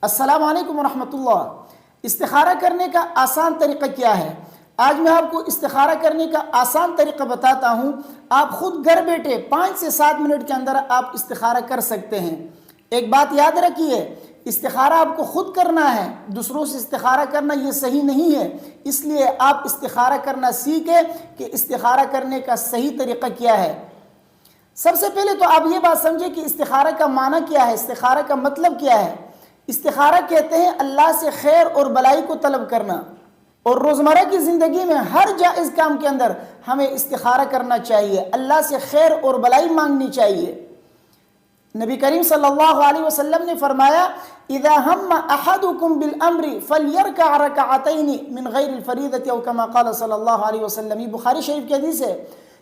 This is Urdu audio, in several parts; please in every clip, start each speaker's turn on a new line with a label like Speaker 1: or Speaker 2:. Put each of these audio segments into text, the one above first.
Speaker 1: السلام علیکم ورحمۃ اللہ۔ استخارہ کرنے کا آسان طریقہ کیا ہے؟ آج میں آپ کو استخارہ کرنے کا آسان طریقہ بتاتا ہوں۔ آپ خود گھر بیٹھے 5 سے 7 منٹ کے اندر آپ استخارہ کر سکتے ہیں۔ ایک بات یاد رکھیے، استخارہ آپ کو خود کرنا ہے، دوسروں سے استخارہ کرنا یہ صحیح نہیں ہے۔ اس لیے آپ استخارہ کرنا سیکھیں کہ استخارہ کرنے کا صحیح طریقہ کیا ہے۔ سب سے پہلے تو آپ یہ بات سمجھیں کہ استخارہ کا معنی کیا ہے، استخارہ کا مطلب کیا ہے۔ استخارہ کہتے ہیں اللہ سے خیر اور بلائی کو طلب کرنا، اور روزمرہ کی زندگی میں ہر جائز کام کے اندر ہمیں استخارہ کرنا چاہیے، اللہ سے خیر اور بلائی مانگنی چاہیے۔ نبی کریم صلی اللہ علیہ وسلم نے فرمایا اذا ہم احدکم بالامر فلیرکع رکعتین من غیر الفریضۃ او کما قال صلی اللہ علیہ وسلم۔ یہ بخاری شریف کی حدیث ہے۔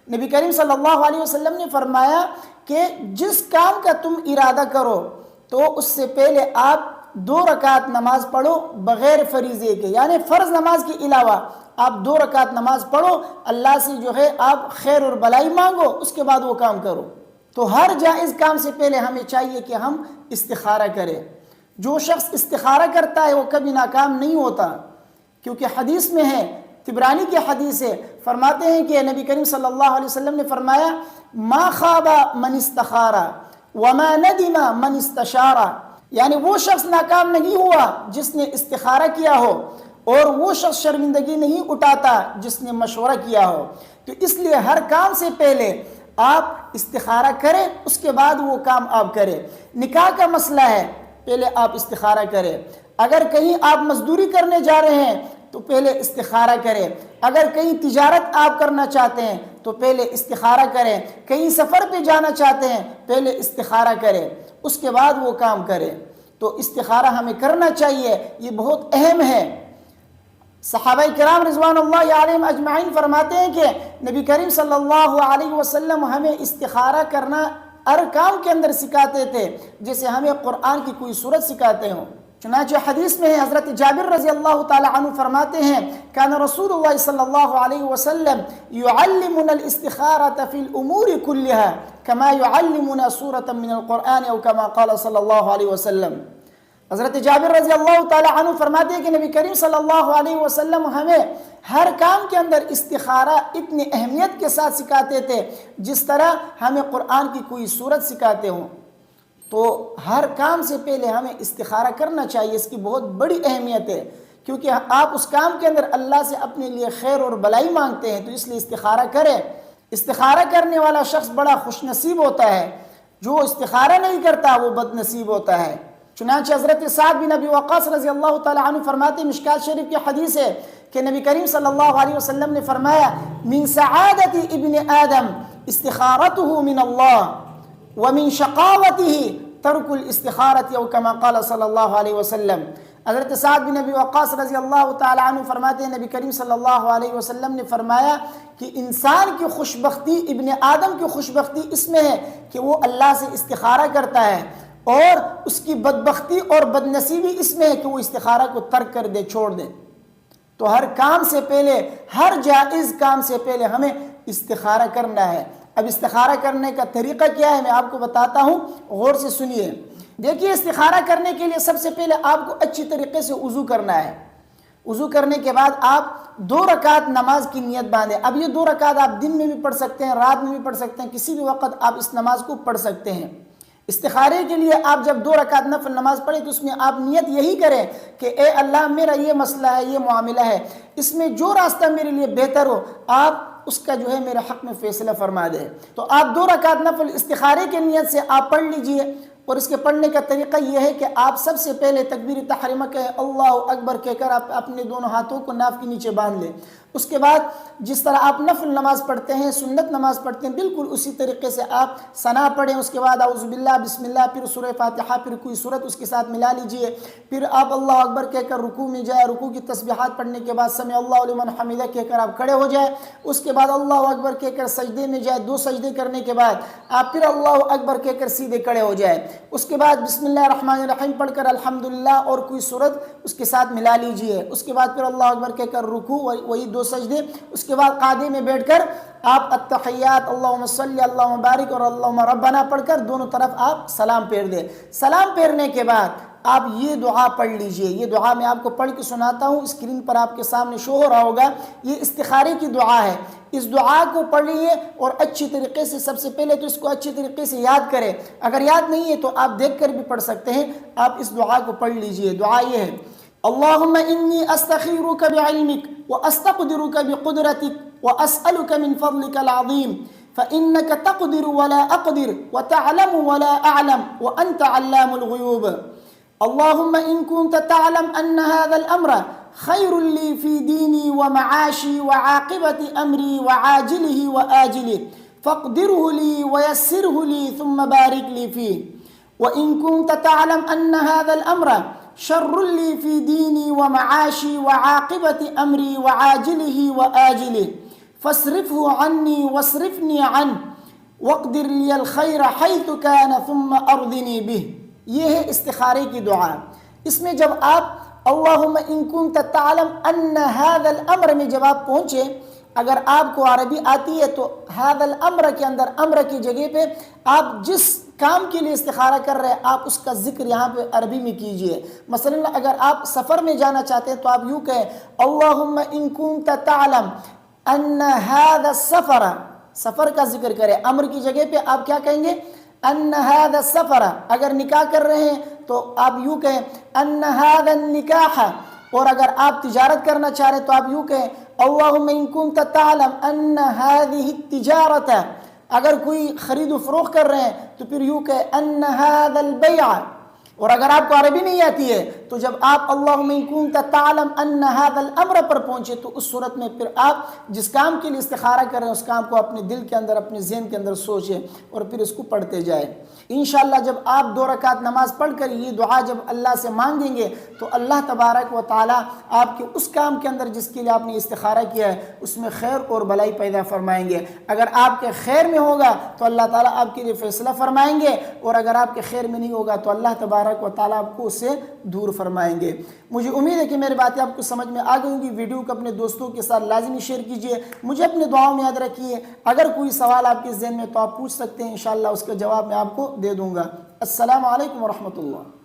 Speaker 1: نبی کریم صلی اللہ علیہ وسلم نے فرمایا کہ جس کام کا تم ارادہ کرو تو اس سے پہلے آپ 2 رکعت نماز پڑھو بغیر فریضے کے، یعنی فرض نماز کے علاوہ آپ 2 رکعت نماز پڑھو، اللہ سے جو ہے آپ خیر اور بلائی مانگو، اس کے بعد وہ کام کرو۔ تو ہر جائز کام سے پہلے ہمیں چاہیے کہ ہم استخارہ کریں۔ جو شخص استخارہ کرتا ہے وہ کبھی ناکام نہیں ہوتا، کیونکہ حدیث میں ہے، طبرانی کی حدیث ہے، فرماتے ہیں کہ نبی کریم صلی اللہ علیہ وسلم نے فرمایا ما خاب من استخارہ وما ندم من استشارہ، یعنی وہ شخص ناکام نہیں ہوا جس نے استخارہ کیا ہو، اور وہ شخص شرمندگی نہیں اٹھاتا جس نے مشورہ کیا ہو۔ تو اس لیے ہر کام سے پہلے آپ استخارہ کریں، اس کے بعد وہ کام آپ کریں۔ نکاح کا مسئلہ ہے، پہلے آپ استخارہ کریں۔ اگر کہیں آپ مزدوری کرنے جا رہے ہیں تو پہلے استخارہ کریں۔ اگر کہیں تجارت آپ کرنا چاہتے ہیں تو پہلے استخارہ کریں۔ کہیں سفر پہ جانا چاہتے ہیں پہلے استخارہ کریں، اس کے بعد وہ کام کریں۔ تو استخارہ ہمیں کرنا چاہیے، یہ بہت اہم ہے۔ صحابہ کرام رضوان اللہ علیہم اجمعین فرماتے ہیں کہ نبی کریم صلی اللہ علیہ وسلم ہمیں استخارہ کرنا ہر کام کے اندر سکھاتے تھے، جیسے ہمیں قرآن کی کوئی سورت سکھاتے ہوں۔ چنانچہ حدیث میں ہے، حضرت جابر رضی اللہ تعالی عنہ فرماتے ہیں کان رسول اللہ صلی اللہ علیہ وسلم يعلمنا الاستخارة في الامور كلها كما يعلمنا سورة من القرآن او كما قال صلی اللہ علیہ وسلم۔ حضرت جابر رضی اللہ تعالی عنہ فرماتے ہیں کہ نبی کریم صلی اللہ علیہ وسلم ہمیں ہر کام کے اندر استخارہ اتنی اہمیت کے ساتھ سکھاتے تھے جس طرح ہمیں قرآن کی کوئی سورت سکھاتے ہوں۔ تو ہر کام سے پہلے ہمیں استخارہ کرنا چاہیے، اس کی بہت بڑی اہمیت ہے، کیونکہ آپ اس کام کے اندر اللہ سے اپنے لیے خیر اور بلائی مانگتے ہیں، تو اس لیے استخارہ کریں۔ استخارہ کرنے والا شخص بڑا خوش نصیب ہوتا ہے، جو استخارہ نہیں کرتا وہ بد نصیب ہوتا ہے۔ چنانچہ حضرت سعد بن ابی وقاص رضی اللہ تعالی عنہ فرماتے ہیں، مشکات شریف کی حدیث ہے کہ نبی کریم صلی اللہ علیہ وسلم نے فرمایا من سعادت ابن آدم استخارته من اللہ ومن شقاوته ترک الاستخارۃ او کما قال صلی اللہ علیہ وسلم۔ حضرت سعد بن ابی وقاص رضی اللہ تعالی عنہ فرماتے ہیں نبی کریم صلی اللہ علیہ وسلم نے فرمایا کہ انسان کی خوشبختی، ابن آدم کی خوشبختی اس میں ہے کہ وہ اللہ سے استخارہ کرتا ہے، اور اس کی بدبختی اور بدنصیبی اس میں ہے کہ وہ استخارہ کو ترک کر دے، چھوڑ دے۔ تو ہر کام سے پہلے، ہر جائز کام سے پہلے ہمیں استخارہ کرنا ہے۔ اب استخارہ کرنے کا طریقہ کیا ہے میں آپ کو بتاتا ہوں، غور سے سنیے۔ دیکھیے، استخارہ کرنے کے لیے سب سے پہلے آپ کو اچھی طریقے سے وضو کرنا ہے۔ وضو کرنے کے بعد آپ 2 رکعت نماز کی نیت باندھیں۔ اب یہ 2 رکعت آپ دن میں بھی پڑھ سکتے ہیں، رات میں بھی پڑھ سکتے ہیں، کسی بھی وقت آپ اس نماز کو پڑھ سکتے ہیں۔ استخارے کے لیے آپ جب 2 رکعت نفل نماز پڑھیں تو اس میں آپ نیت یہی کریں کہ اے اللہ، میرا یہ مسئلہ ہے، یہ معاملہ ہے، اس میں جو راستہ میرے لیے بہتر ہو آپ اس کا جو ہے میرے حق میں فیصلہ فرما دیں۔ تو آپ 2 رکعت نفل استخارے کی نیت سے آپ پڑھ لیجئے، اور اس کے پڑھنے کا طریقہ یہ ہے کہ آپ سب سے پہلے تکبیر تحریمہ کہیں، اللہ اکبر کہہ کر آپ اپنے دونوں ہاتھوں کو ناف کے نیچے باندھ لیں۔ اس کے بعد جس طرح آپ نفل نماز پڑھتے ہیں، سنت نماز پڑھتے ہیں، بالکل اسی طریقے سے آپ ثنا پڑھیں۔ اس کے بعد اعوذ باللہ، بسم اللہ، پھر سورہ فاتحہ، پھر کوئی سورت اس کے ساتھ ملا لیجئے۔ پھر آپ اللہ اکبر کہہ کر رکوع میں جائیں، رکوع کی تسبیحات پڑھنے کے بعد سمع اللہ لمن حمدہ کہہ کر آپ کھڑے ہو جائیں۔ اس کے بعد اللہ اکبر کہہ کر سجدے میں جائیں، 2 سجدے کرنے کے بعد آپ پھر اللہ اکبر کہہ کر سیدھے کھڑے ہو جائیں۔ اس کے بعد بسم اللہ الرحمن الرحیم پڑھ کر الحمدللہ اور کوئی سورت اس کے ساتھ ملا لیجئے۔ اس کے بعد پھر اللہ اکبر کہہ کر رکوع، وہی 2 سجدے۔ اس کے بعد قاعدے میں بیٹھ کر آپ التحیات، اللہم صلی، اللہم بارک اور اللہم ربنا پڑھ کر دونوں طرف آپ سلام پھیر دیں۔ سلام پھیرنے کے بعد آپ یہ دعا پڑھ لیجئے. یہ دعا میں آپ کو پڑھ کے سناتا ہوں, اسکرین پر آپ کے سامنے شو ہو رہا ہوگا. یہ استخارے کی دعا ہے. اس دعا کو پڑھیے اور اچھی طریقے سے, سب سے پہلے تو اس کو اچھی طریقے سے یاد کریں. اگر یاد نہیں ہے تو آپ دیکھ کر بھی پڑھ سکتے ہیں. آپ اس دعا کو پڑھ لیجئے. دعا یہ ہے: اللہم انی استخیرک بعلمک واستقدرک بقدرتک واسألک من فضلک العظیم فإنك تقدر ولا أقدر وتعلم ولا أعلم وأنت علام الغيوب. اللهم إن كنت تعلم أن هذا الأمر خير لي في ديني ومعاشي وعاقبة أمري وعاجله وآجله فاقدره لي ويسره لي ثم بارك لي فيه. وإن كنت تعلم أن هذا الأمر شر لي في ديني ومعاشي وعاقبة أمري وعاجله وآجله فاصرفه عني واصرفني عنه واقدر لي الخير حيث كان ثم ارضني به. یہ ہے استخارے کی دعا. اس میں جب آپ اللہم ان کنت تعلم ان هذا الامر میں جب آپ پہنچے, اگر آپ کو عربی آتی ہے تو هذا الامر کے اندر امر کی جگہ پہ آپ جس کام کے لیے استخارہ کر رہے ہیں آپ اس کا ذکر یہاں پہ عربی میں کیجئے. مثلا اگر آپ سفر میں جانا چاہتے ہیں تو آپ یوں کہیں اللہم ان کنت تعلم ان هذا السفر, سفر کا ذکر کرے. امر کی جگہ پہ آپ کیا کہیں گے؟ ان هذا السفر. اگر نکاح کر رہے ہیں تو آپ یوں کہیں ان هذا النکاح. اور اگر آپ تجارت کرنا چاہ رہے ہیں تو آپ یوں کہیں اللہم ان کنت تعلم ان هذه التجارة. اگر کوئی خرید و فروخت کر رہے ہیں تو پھر یوں کہیں ان هذا البیع. اور اگر آپ کو عربی نہیں آتی ہے تو جب آپ اللہم ان کنت تعلم ان هذا الامر پر پہنچے تو اس صورت میں پھر آپ جس کام کے لیے استخارہ کر رہے ہیں اس کام کو اپنے دل کے اندر, اپنے ذہن کے اندر سوچیں اور پھر اس کو پڑھتے جائیں. انشاءاللہ جب آپ 2 رکعت نماز پڑھ کر یہ دعا جب اللہ سے مانگیں گے تو اللہ تبارک و تعالیٰ آپ کے اس کام کے اندر جس کے لیے آپ نے استخارہ کیا ہے اس میں خیر اور بھلائی پیدا فرمائیں گے. اگر آپ کے خیر میں ہوگا تو اللہ تعالیٰ آپ کے لیے فیصلہ فرمائیں گے, اور اگر آپ کے خیر میں نہیں ہوگا تو اللہ تبارک و تعالیٰ آپ کو اس سے دور فرمائیں گے. مجھے امید ہے کہ میری باتیں آپ کو سمجھ میں آ گئی ہوں گی. ویڈیو کو اپنے دوستوں کے ساتھ لازمی شیئر کیجئے. مجھے اپنے دعاؤں میں یاد رکھیے. اگر کوئی سوال آپ کے ذہن میں تو آپ پوچھ سکتے ہیں, انشاءاللہ اس کا جواب میں آپ کو دے دوں گا. السلام علیکم ورحمۃ اللہ.